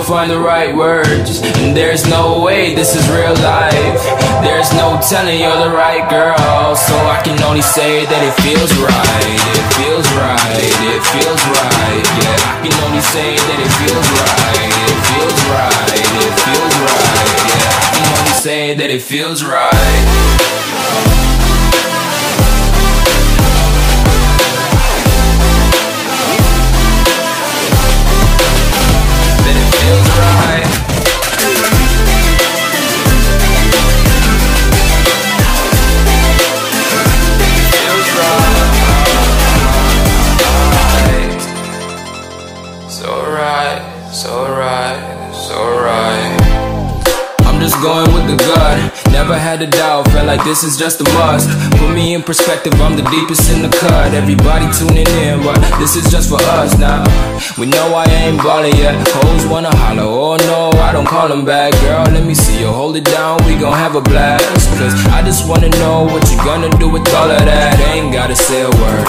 find the right words, and there's no way this is real life. There's no telling you're the right girl, so I can only say that it feels right. It feels right, it feels right. Yeah, I can only say that it feels right. It feels right, it feels right. Yeah, I can only say that it feels right. Just going with the gut, never had a doubt, felt like this is just a must. Put me in perspective, I'm the deepest in the cut. Everybody tuning in, but this is just for us now. We know I ain't ballin' yet, hoes wanna holler, oh no, I don't call them back. Girl, let me see you hold it down, we gon' have a blast. Cause I just wanna know what you gonna do with all of that. Ain't gotta say a word,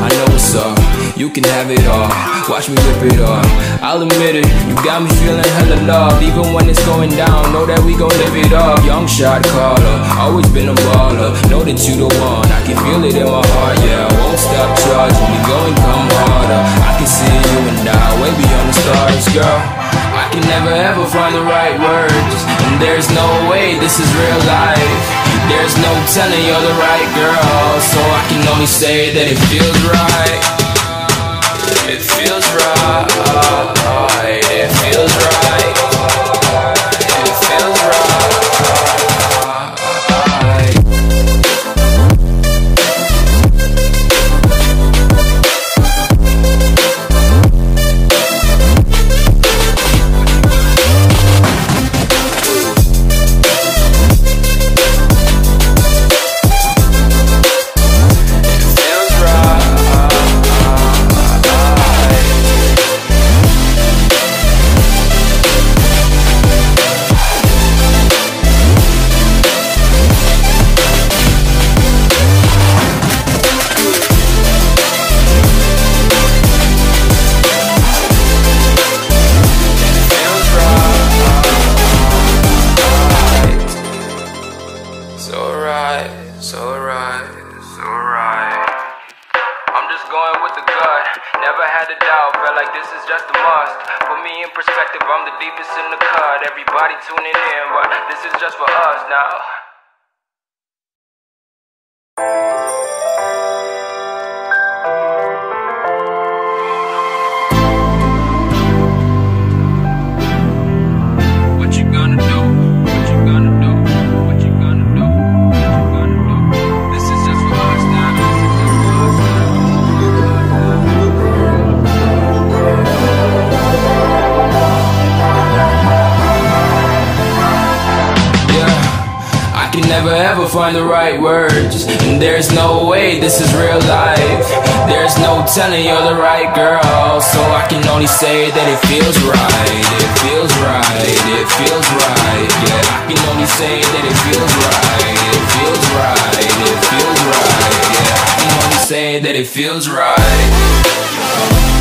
I know what's up, you can have it all. Watch me rip it off, I'll admit it, you got me feeling hella love. Even when it's going down, know that we gon' live it up. Young shot caller, always been a baller. Know that you the one, I can feel it in my heart. Yeah, I won't stop charging, we go and come harder. I can see you and I, way beyond the stars, girl. I can never ever find the right words, and there's no way this is real life. There's no telling you're the right girl, so I can only say that it feels right. It feels right. It feels right. It feels right. Going with the gut, never had a doubt, felt like this is just a must. Put me in perspective, I'm the deepest in the cut. Everybody tuning in, but this is just for us now. Never ever find the right words, and there's no way this is real life. There's no telling you're the right girl, so I can only say that it feels right. It feels right. It feels right. Yeah, I can only say that it feels right. It feels right. It feels right. Yeah, I can only say that it feels right.